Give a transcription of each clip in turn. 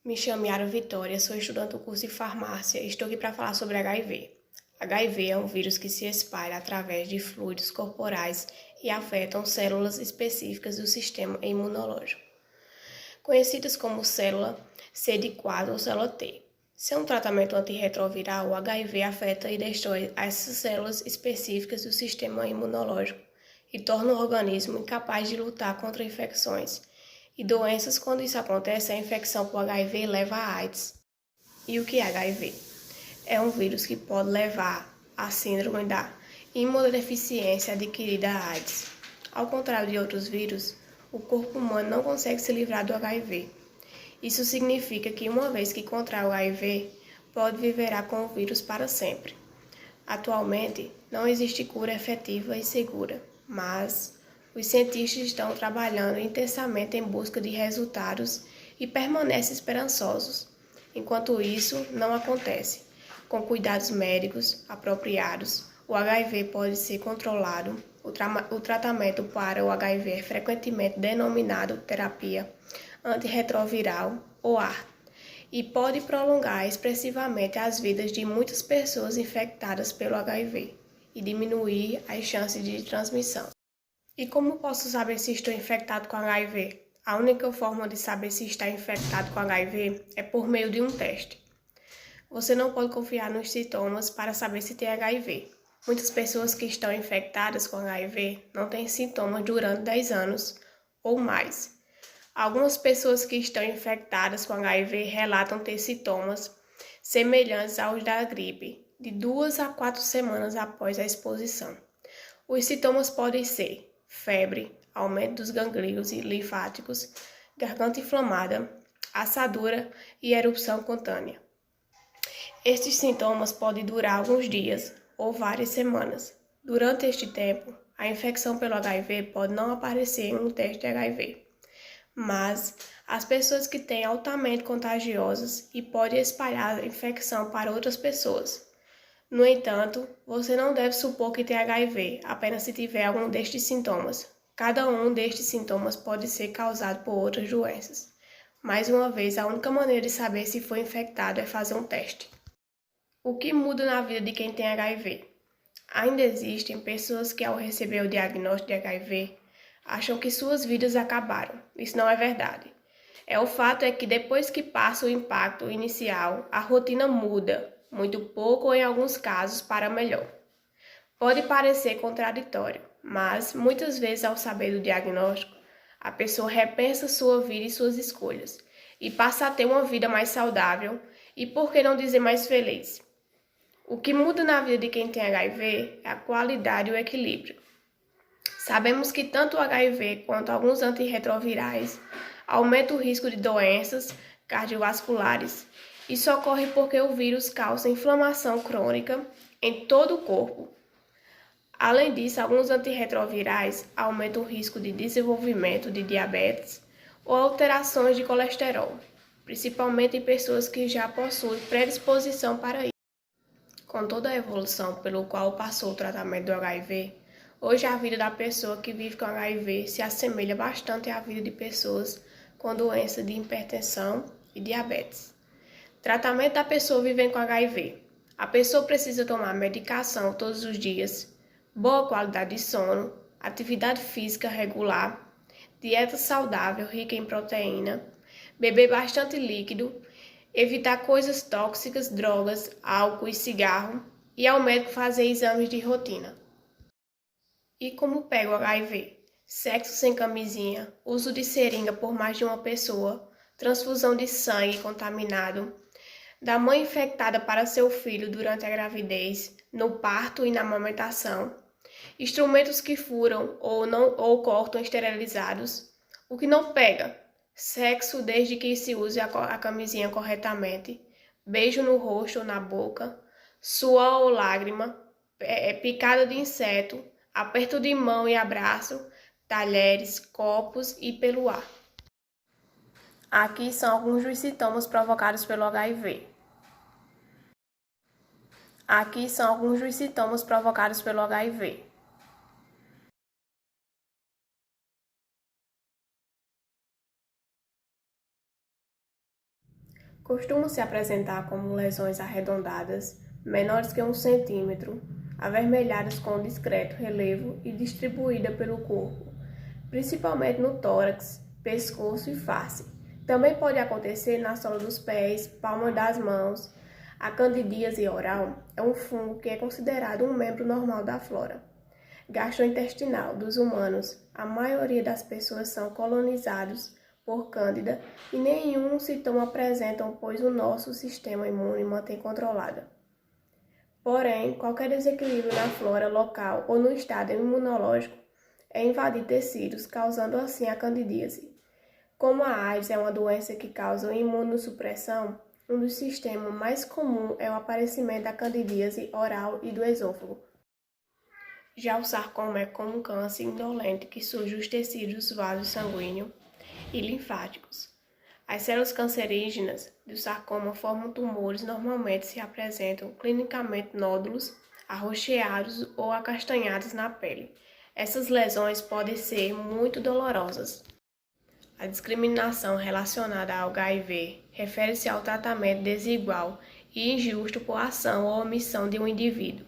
Me chamo Yara Vitória, sou estudante do curso de farmácia e estou aqui para falar sobre HIV. HIV é um vírus que se espalha através de fluidos corporais e afetam células específicas do sistema imunológico, conhecidas como célula CD4 ou célula T. Sem um tratamento antirretroviral, o HIV afeta e destrói essas células específicas do sistema imunológico e torna o organismo incapaz de lutar contra infecções e doenças. Quando isso acontece, a infecção por HIV leva a AIDS. E o que é HIV? É um vírus que pode levar à síndrome da imunodeficiência adquirida a AIDS. Ao contrário de outros vírus, o corpo humano não consegue se livrar do HIV. Isso significa que uma vez que contrai o HIV, pode viverá com o vírus para sempre. Atualmente, não existe cura efetiva e segura, mas os cientistas estão trabalhando intensamente em busca de resultados e permanecem esperançosos. Enquanto isso não acontece, com cuidados médicos apropriados, o HIV pode ser controlado. O tratamento para o HIV é frequentemente denominado terapia antirretroviral ou ART, e pode prolongar expressivamente as vidas de muitas pessoas infectadas pelo HIV e diminuir as chances de transmissão. E como posso saber se estou infectado com HIV? A única forma de saber se está infectado com HIV é por meio de um teste. Você não pode confiar nos sintomas para saber se tem HIV. Muitas pessoas que estão infectadas com HIV não têm sintomas durante 10 anos ou mais. Algumas pessoas que estão infectadas com HIV relatam ter sintomas semelhantes aos da gripe, de 2 a 4 semanas após a exposição. Os sintomas podem ser febre, aumento dos ganglios linfáticos, garganta inflamada, assadura e erupção cutânea. Estes sintomas podem durar alguns dias ou várias semanas. Durante este tempo, a infecção pelo HIV pode não aparecer em um teste de HIV. Mas as pessoas que têm altamente contagiosas e podem espalhar a infecção para outras pessoas. No entanto, você não deve supor que tem HIV apenas se tiver algum destes sintomas. Cada um destes sintomas pode ser causado por outras doenças. Mais uma vez, a única maneira de saber se foi infectado é fazer um teste. O que muda na vida de quem tem HIV? Ainda existem pessoas que, ao receber o diagnóstico de HIV, acham que suas vidas acabaram. Isso não é verdade. O fato é que depois que passa o impacto inicial, a rotina muda, muito pouco ou em alguns casos para melhor. Pode parecer contraditório, mas muitas vezes ao saber do diagnóstico, a pessoa repensa sua vida e suas escolhas e passa a ter uma vida mais saudável e, por que não dizer, mais feliz. O que muda na vida de quem tem HIV é a qualidade e o equilíbrio. Sabemos que tanto o HIV quanto alguns antirretrovirais aumentam o risco de doenças cardiovasculares. Isso ocorre porque o vírus causa inflamação crônica em todo o corpo. Além disso, alguns antirretrovirais aumentam o risco de desenvolvimento de diabetes ou alterações de colesterol, principalmente em pessoas que já possuem predisposição para isso. Com toda a evolução pelo qual passou o tratamento do HIV, hoje a vida da pessoa que vive com HIV se assemelha bastante à vida de pessoas com doença de hipertensão e diabetes. Tratamento da pessoa vivendo com HIV. A pessoa precisa tomar medicação todos os dias, boa qualidade de sono, atividade física regular, dieta saudável rica em proteína, beber bastante líquido, evitar coisas tóxicas, drogas, álcool e cigarro, e ao médico fazer exames de rotina. E como pega o HIV? Sexo sem camisinha, uso de seringa por mais de uma pessoa, transfusão de sangue contaminado, da mãe infectada para seu filho durante a gravidez, no parto e na amamentação, instrumentos que furam ou cortam esterilizados. O que não pega? Sexo desde que se use a camisinha corretamente, beijo no rosto ou na boca, suor ou lágrima, picada de inseto, aperto de mão e abraço, talheres, copos e pelo ar. Aqui são alguns dos sintomas provocados pelo HIV. Aqui são alguns dos sintomas provocados pelo HIV. Costumam se apresentar como lesões arredondadas, menores que 1 centímetro, avermelhadas com discreto relevo e distribuída pelo corpo, principalmente no tórax, pescoço e face. Também pode acontecer na sola dos pés, palma das mãos. A candidíase oral é um fungo que é considerado um membro normal da flora gastrointestinal dos humanos. A maioria das pessoas são colonizados por Cândida e nenhum sintoma apresentam, pois o nosso sistema imune mantém controlada. Porém, qualquer desequilíbrio na flora local ou no estado imunológico é invadir tecidos, causando assim a candidíase. Como a AIDS é uma doença que causa imunossupressão, um dos sistemas mais comuns é o aparecimento da candidíase oral e do esôfago. Já o sarcoma é como um câncer indolente que surge nos tecidos vasos sanguíneos e linfáticos. As células cancerígenas do sarcoma formam tumores, normalmente se apresentam clinicamente nódulos arroxeados ou acastanhados na pele. Essas lesões podem ser muito dolorosas. A discriminação relacionada ao HIV refere-se ao tratamento desigual e injusto por ação ou omissão de um indivíduo,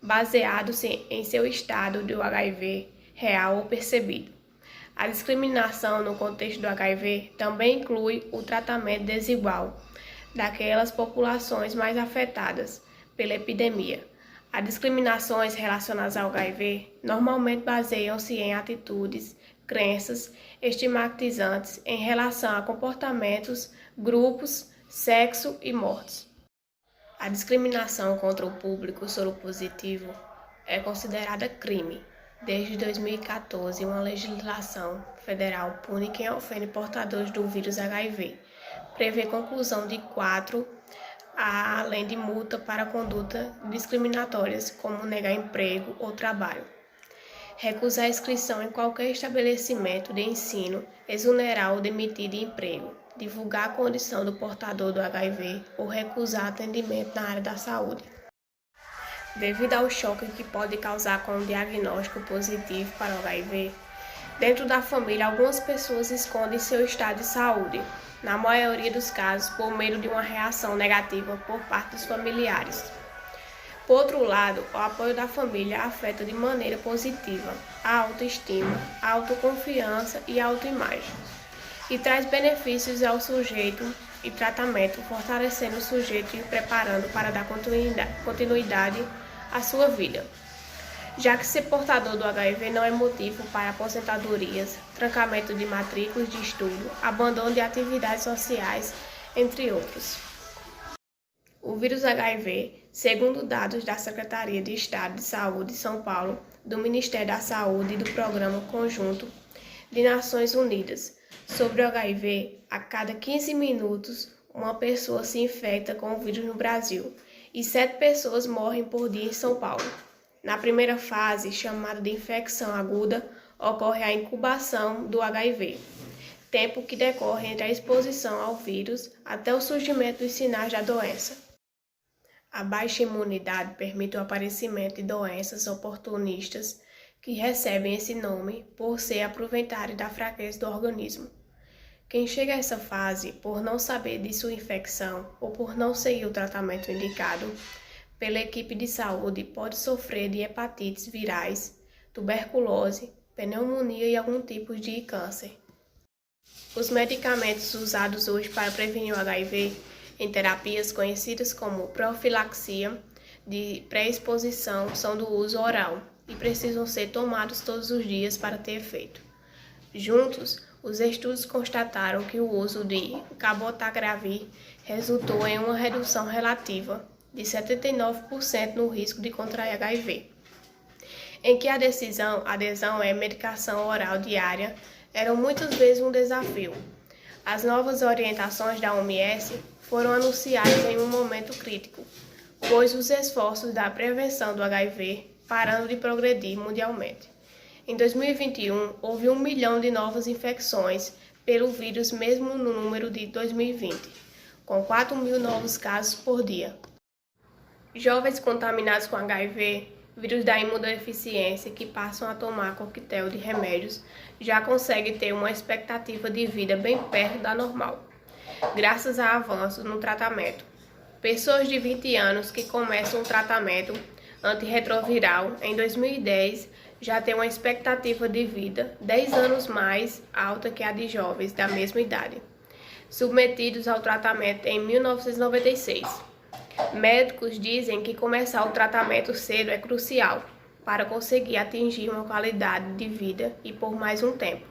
baseado-se em seu estado de HIV real ou percebido. A discriminação no contexto do HIV também inclui o tratamento desigual daquelas populações mais afetadas pela epidemia. As discriminações relacionadas ao HIV normalmente baseiam-se em atitudes, crenças estigmatizantes em relação a comportamentos, grupos, sexo e mortes. A discriminação contra o público soropositivo é considerada crime. Desde 2014, uma legislação federal pune quem ofende portadores do vírus HIV. Prevê conclusão de 4 além de multa para condutas discriminatórias, como negar emprego ou trabalho, recusar inscrição em qualquer estabelecimento de ensino, exonerar ou demitir de emprego, divulgar a condição do portador do HIV ou recusar atendimento na área da saúde. Devido ao choque que pode causar com um diagnóstico positivo para o HIV, dentro da família algumas pessoas escondem seu estado de saúde, na maioria dos casos por medo de uma reação negativa por parte dos familiares. Por outro lado, o apoio da família afeta de maneira positiva a autoestima, a autoconfiança e a autoimagem, e traz benefícios ao sujeito e tratamento, fortalecendo o sujeito e preparando para dar continuidade à sua vida, já que ser portador do HIV não é motivo para aposentadorias, trancamento de matrículas de estudo, abandono de atividades sociais, entre outros. O vírus HIV, segundo dados da Secretaria de Estado de Saúde de São Paulo, do Ministério da Saúde e do Programa Conjunto de Nações Unidas sobre o HIV, a cada 15 minutos uma pessoa se infecta com o vírus no Brasil e 7 pessoas morrem por dia em São Paulo. Na primeira fase, chamada de infecção aguda, ocorre a incubação do HIV, tempo que decorre entre a exposição ao vírus até o surgimento dos sinais da doença. A baixa imunidade permite o aparecimento de doenças oportunistas que recebem esse nome por se aproveitarem da fraqueza do organismo. Quem chega a essa fase por não saber de sua infecção ou por não seguir o tratamento indicado pela equipe de saúde pode sofrer de hepatites virais, tuberculose, pneumonia e algum tipo de câncer. Os medicamentos usados hoje para prevenir o HIV em terapias conhecidas como profilaxia de pré-exposição são do uso oral e precisam ser tomados todos os dias para ter efeito. Juntos, os estudos constataram que o uso de cabotegravir resultou em uma redução relativa de 79% no risco de contrair HIV, em que a adesão à medicação oral diária era muitas vezes um desafio. As novas orientações da OMS foram anunciadas em um momento crítico, pois os esforços da prevenção do HIV pararam de progredir mundialmente. Em 2021, houve 1 milhão de novas infecções pelo vírus, mesmo no número de 2020, com 4 mil novos casos por dia. Jovens contaminados com HIV, vírus da imunodeficiência, que passam a tomar coquetel de remédios, já conseguem ter uma expectativa de vida bem perto da normal. graças a avanços no tratamento. Pessoas de 20 anos que começam um tratamento antirretroviral em 2010 já têm uma expectativa de vida 10 anos mais alta que a de jovens da mesma idade, submetidos ao tratamento em 1996. Médicos dizem que começar o tratamento cedo é crucial para conseguir atingir uma qualidade de vida e por mais um tempo.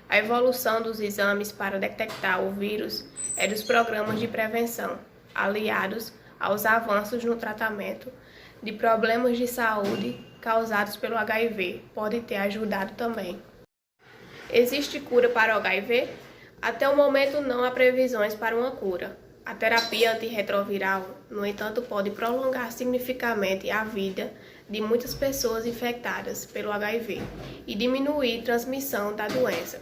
A evolução dos exames para detectar o vírus e dos programas de prevenção, aliados aos avanços no tratamento de problemas de saúde causados pelo HIV, pode ter ajudado também. Existe cura para o HIV? Até o momento não há previsões para uma cura. A terapia antirretroviral, no entanto, pode prolongar significativamente a vida de muitas pessoas infectadas pelo HIV e diminuir a transmissão da doença.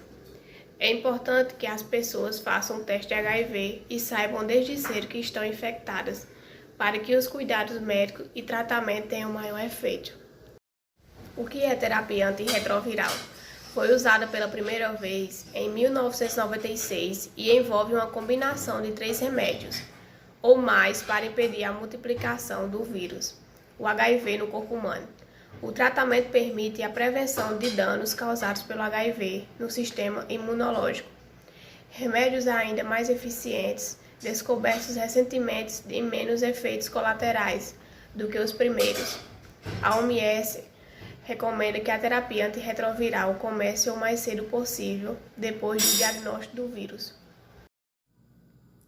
É importante que as pessoas façam o teste de HIV e saibam desde cedo que estão infectadas, para que os cuidados médicos e tratamento tenham maior efeito. O que é terapia antirretroviral? Foi usada pela primeira vez em 1996 e envolve uma combinação de 3 remédios ou mais para impedir a multiplicação do vírus, o HIV, no corpo humano. O tratamento permite a prevenção de danos causados pelo HIV no sistema imunológico. Remédios ainda mais eficientes, descobertos recentemente e menos efeitos colaterais do que os primeiros. A OMS recomenda que a terapia antirretroviral comece o mais cedo possível depois do diagnóstico do vírus.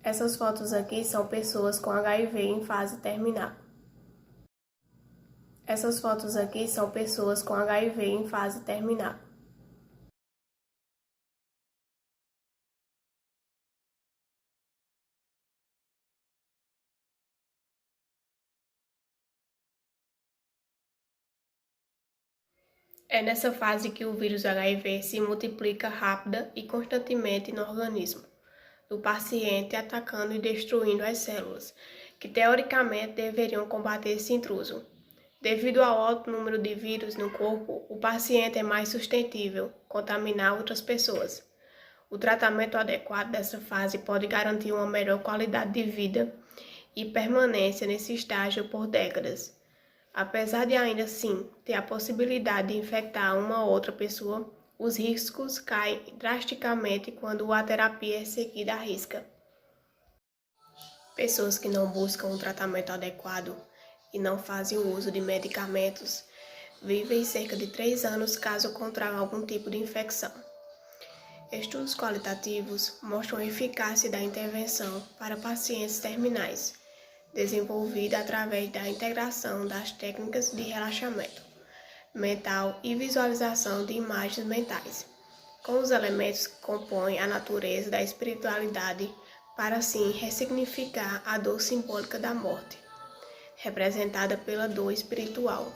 Essas fotos aqui são pessoas com HIV em fase terminal. Essas fotos aqui são pessoas com HIV em fase terminal. É nessa fase que o vírus HIV se multiplica rápida e constantemente no organismo do paciente, atacando e destruindo as células, que teoricamente deveriam combater esse intruso. Devido ao alto número de vírus no corpo, o paciente é mais suscetível a contaminar outras pessoas. O tratamento adequado dessa fase pode garantir uma melhor qualidade de vida e permanência nesse estágio por décadas. Apesar de ainda assim ter a possibilidade de infectar uma outra pessoa, os riscos caem drasticamente quando a terapia é seguida à risca. Pessoas que não buscam um tratamento adequado e não fazem o uso de medicamentos vivem cerca de 3 anos caso contraiam algum tipo de infecção. Estudos qualitativos mostram a eficácia da intervenção para pacientes terminais, desenvolvida através da integração das técnicas de relaxamento mental e visualização de imagens mentais, com os elementos que compõem a natureza da espiritualidade para assim ressignificar a dor simbólica da morte, representada pela dor espiritual.